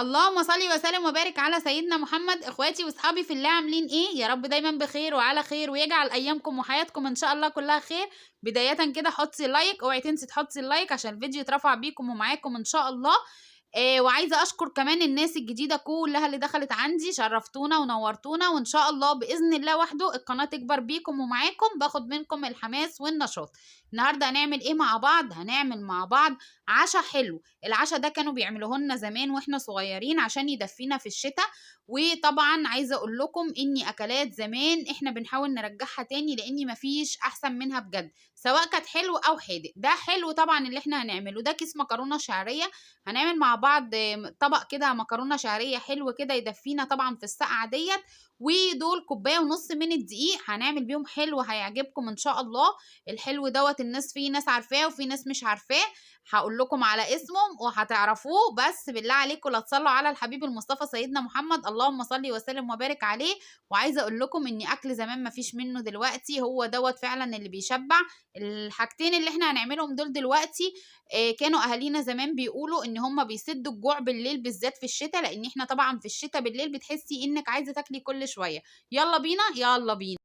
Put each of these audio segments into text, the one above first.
اللهم صل وسلم وبارك على سيدنا محمد. اخواتي واصحابي في الله عاملين ايه؟ يا رب دايما بخير وعلى خير، ويجعل ايامكم وحياتكم ان شاء الله كلها خير. بداية كده حطي لايك، اوعي تنسي تحطي اللايك عشان الفيديو يترفع بيكم ومعاكم ان شاء الله. وعايزه اشكر كمان الناس الجديده كلها اللي دخلت عندي، شرفتونا ونورتونا، وان شاء الله باذن الله وحده القناه تكبر بيكم ومعاكم، باخد منكم الحماس والنشاط. النهارده هنعمل ايه مع بعض؟ هنعمل مع بعض عشاء حلو. العشاء ده كانوا بيعملوه لنا زمان واحنا صغيرين عشان يدفينا في الشتاء. وطبعا عايزه اقول لكم اني اكلات زمان احنا بنحاول نرجعها تاني، لاني مفيش احسن منها بجد، سواء كانت حلو او حادق. ده حلو طبعا اللي احنا هنعمله ده كيس مكرونه شعريه. هنعمل مع بعض طبق كده مكرونه شعريه حلو كده يدفينا طبعا في السقعه ديت. ودول كوبايه ونص من الدقيق هنعمل بيهم حلو هيعجبكم ان شاء الله. الحلو دوت الناس، في ناس عارفاه وفي ناس مش عارفاه. هقول لكم على اسمهم وهتعرفوه، بس بالله عليكم لا تصلوا على الحبيب المصطفى سيدنا محمد، اللهم صل وسلم وبارك عليه. وعايزه اقول لكم ان اكل زمان ما فيش منه دلوقتي، هو دوت فعلا اللي بيشبع. الحاجتين اللي احنا هنعملهم دول دلوقتي كانوا اهالينا زمان بيقولوا ان هم بيسدوا الجوع بالليل، بالذات في الشتاء، لان احنا طبعا في الشتاء بالليل بتحسي انك عايزه تاكلي كل شويه. يلا بينا يلا بينا.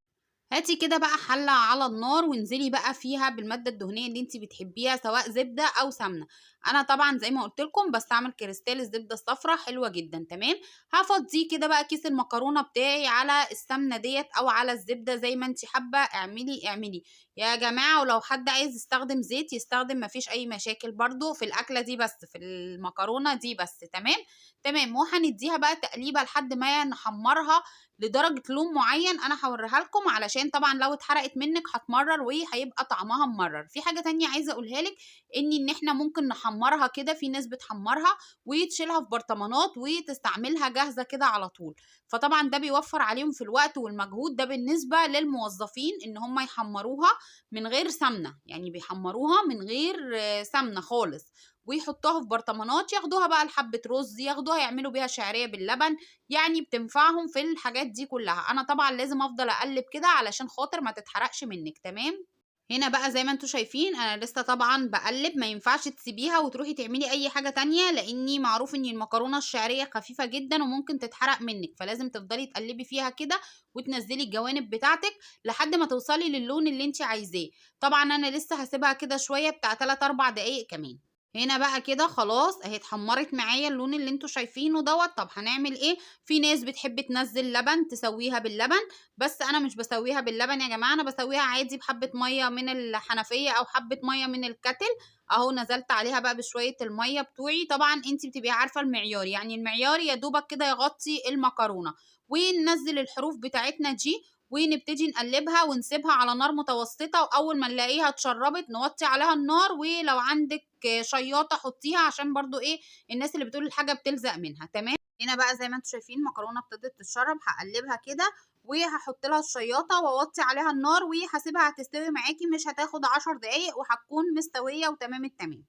هاتي كده بقى حلة على النار وانزلي بقى فيها بالمادة الدهنية اللي انت بتحبيها، سواء زبدة او سمنة. انا طبعا زي ما قلت لكم بستعمل كريستال الزبدة الصفراء، حلوة جدا تمام. هفضيه كده بقى كيس المكرونة بتاعي على السمنة ديت او على الزبدة زي ما انت حابة، اعملي يا جماعة. ولو حد عايز يستخدم زيت يستخدم، مفيش اي مشاكل برضو في الاكلة دي، بس في المكرونة دي بس تمام. تمام. وهنديها بقى تقليبة لحد ما نحمرها لدرجة لون معين، انا هوريها لكم علشان طبعا لو اتحرقت منك هتمرر وهيبقى طعمها ممرر. في حاجة تانية عايزة اقولها لك، ان احنا ممكن نحمرها كده، في ناس بتحمرها وتشيلها في برطمانات وتستعملها جاهزة كده على طول. فطبعا ده بيوفر عليهم في الوقت والمجهود. ده بالنسبة للموظفين ان هم يحمروها من غير سمنة، يعني بيحمروها من غير سمنة خالص، ويحطوها في برطمانات، ياخدوها بقى لحبة رز، ياخدوها يعملوا بيها شعرية باللبن. يعني بتنفعهم في الحاجات دي كلها. انا طبعا لازم افضل اقلب كده علشان خاطر ما تتحرقش منك تمام. هنا بقى زي ما انتوا شايفين انا لسه طبعا بقلب، ما ينفعش تسيبيها وتروحي تعملي اي حاجة تانية، لاني معروف ان المكرونة الشعرية خفيفة جدا وممكن تتحرق منك، فلازم تفضلي تقلبي فيها كده وتنزلي الجوانب بتاعتك لحد ما توصلي للون اللي انت عايزاه. طبعا انا لسه هسيبها كده شوية بتاع 3 4 دقايق كمان. هنا بقى كده خلاص اهي اتحمرت معايا اللون اللي انتوا شايفينه دوت. طب هنعمل ايه؟ في ناس بتحب تنزل لبن تسويها باللبن، بس انا مش بسويها باللبن يا جماعه، انا بسويها عادي بحبه ميه من الحنفيه او حبه ميه من الكتل. اهو نزلت عليها بقى بشويه الميه بتوعي. طبعا انت بتبقي عارفه المعيار، يعني المعيار يا دوبك كده يغطي المكرونه. وننزل الحروف بتاعتنا دي ونبتدي نقلبها ونسيبها على نار متوسطة، وأول ما نلاقيها اتشربت نوطي عليها النار. ولو عندك شياطة حطيها عشان برضو ايه، الناس اللي بتقول الحاجة بتلزق منها تمام. هنا بقى زي ما انتم شايفين المكرونة ابتدت تتشرب، هقلبها كده وهحط لها الشياطة واوطي عليها النار وهسيبها هتستوي معاكي، مش هتاخد 10 دقايق وهتكون مستوية وتمام التمام.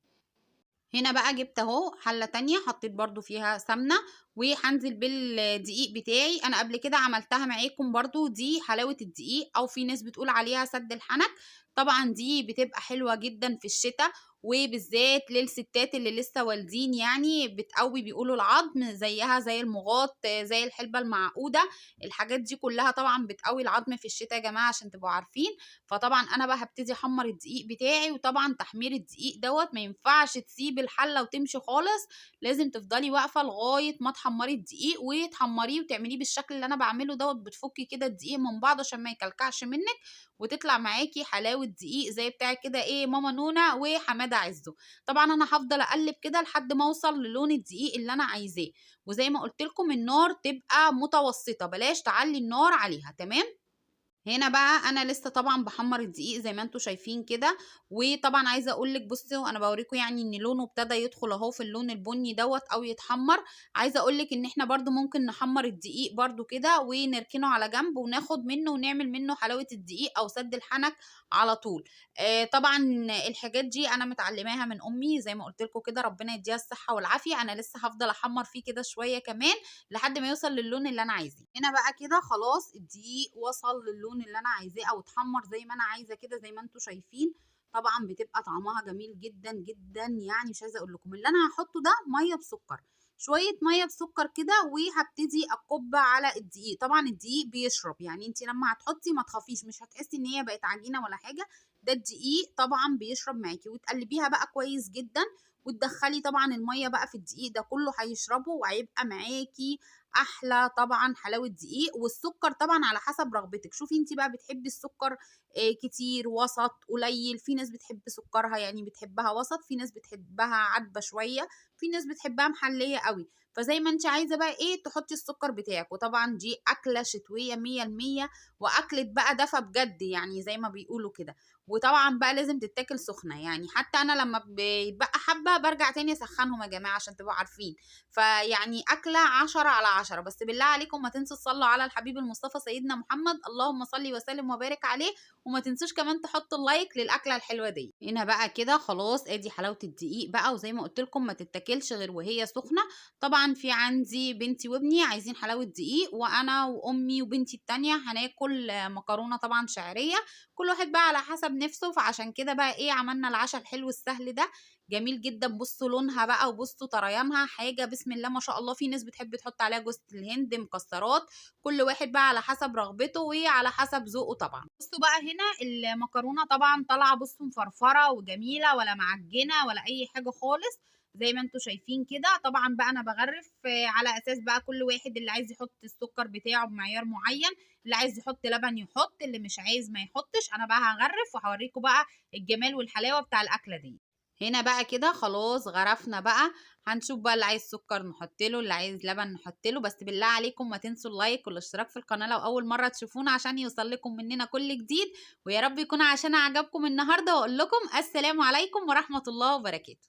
هنا بقى جبت اهو حله تانية حطيت برضو فيها سمنه، وهنزل بالدقيق بتاعي. انا قبل كده عملتها معاكم برضو، دي حلاوه الدقيق او في ناس بتقول عليها سد الحنك. طبعا دي بتبقى حلوه جدا في الشتاء، وبالذات للستات اللي لسه والدين، يعني بتقوي بيقولوا العظم، زيها زي المغاط زي الحلبه المعقوده. الحاجات دي كلها طبعا بتقوي العظم في الشتاء يا جماعه عشان تبقوا عارفين. فطبعا انا بقى هبتدي احمر الدقيق بتاعي. وطبعا تحمير الدقيق دوت ما ينفعش تسيب الحله وتمشي خالص، لازم تفضلي واقفه لغايه ما تحمري الدقيق وتحمريه وتعمليه بالشكل اللي انا بعمله دوت. بتفكي كده الدقيق من بعض عشان ما يكلكعش منك، وتطلع معاكي حلاوه دقيق زي بتاع كده ايه ماما نونا وحماده عزه. طبعا انا هفضل اقلب كده لحد ما اوصل للون الدقيق اللي انا عايزاه. وزي ما قلت لكم النار تبقى متوسطه، بلاش تعلي النار عليها تمام. هنا بقى انا لسه طبعا بحمر الدقيق زي ما انتم شايفين كده. وطبعا عايزه اقول لك بصوا انا بوريكم يعني ان لونه ابتدى يدخل اهو في اللون البني دوت او يتحمر. عايزه اقول لك ان احنا برضو ممكن نحمر الدقيق برضو كده ونركنه على جنب وناخد منه ونعمل منه حلاوه الدقيق او سد الحنك على طول. طبعا الحاجات دي انا متعلماها من امي زي ما قلت لكم كده، ربنا يديها الصحه والعافيه. انا لسه هفضل احمر فيه كده شويه كمان لحد ما يوصل للون اللي انا عايزاه. هنا بقى كده خلاص الدقيق وصل للون اللي انا عايزاه او اتحمر زي ما انا عايزه كده زي ما انتم شايفين. طبعا بتبقى طعمها جميل جدا جدا، يعني مش عايزه اقول لكم. اللي انا هحطه ده ميه بسكر، شويه ميه بسكر كده، وهبتدي اكب على الدقيق. طبعا الدقيق بيشرب، يعني انت لما هتحطي ما تخافيش، مش هتحسي ان هي بقت عجينه ولا حاجه، ده الدقيق طبعا بيشرب معاكي. وتقلبيها بقى كويس جدا، وتدخلي طبعا الميه بقى في الدقيق ده كله هيشربه، وهيبقى معاكي احلى طبعا حلاوه دقيق. والسكر طبعا على حسب رغبتك، شوفي انت بقى بتحبي السكر كتير، وسط، قليل. في ناس بتحب سكرها يعني بتحبها وسط، في ناس بتحبها عدبه شويه، في ناس بتحبها محليه قوي. فزي ما انت عايزه بقى ايه تحطي السكر بتاعك. وطبعا دي اكله شتويه 100%، واكله بقى دفى بجد يعني زي ما بيقولوا كده. وطبعا بقى لازم تتاكل سخنه، يعني حتى انا لما بيبقى حبه برجع تاني اسخنهم يا جماعه عشان تبقوا عارفين. فيعني اكله 10/10. بس بالله عليكم ما تنسوا تصلوا على الحبيب المصطفى سيدنا محمد، اللهم صل وسلم وبارك عليه. وما تنسوش كمان تحطوا اللايك للاكله الحلوه دي. هنا بقى كده خلاص ادي حلاوه الدقيق بقى، وزي ما قلت لكم ما تتاكلش غير وهي سخنه. طبعا في عندي بنتي وابني عايزين حلاوه دقيق، وانا وامي وبنتي التانية هناكل مكرونه طبعا شعريه. كل واحد بقى على حسب نفسه، فعشان كده بقى ايه عملنا العشاء الحلو السهل ده. جميل جدا، بصوا لونها بقى وبصوا طريانها، حاجه بسم الله ما شاء الله. في ناس بتحب تحط عليها جوز الهند، مكسرات، كل واحد بقى على حسب رغبته وعلى حسب ذوقه طبعا. بصوا بقى هنا المكرونه طبعا طالعه بصوا مفرفره وجميله، ولا معجنه ولا اي حاجه خالص، زي ما انتم شايفين كده. طبعا بقى انا بغرف على اساس بقى كل واحد اللي عايز يحط السكر بتاعه بمعيار معين، اللي عايز يحط لبن يحط، اللي مش عايز ما يحطش. انا بقى هغرف وهوريكم بقى الجمال والحلاوه بتاع الاكله دي. هنا بقى كده خلاص غرفنا بقى. هنشوف بقى اللي عايز سكر نحط له، اللي عايز لبن نحط له. بس بالله عليكم ما تنسوا اللايك والاشتراك في القناه لو اول مره تشوفونا، عشان يوصل لكم مننا كل جديد. ويا رب يكون عشان عجبكم النهارده، واقول لكم السلام عليكم ورحمه الله وبركاته.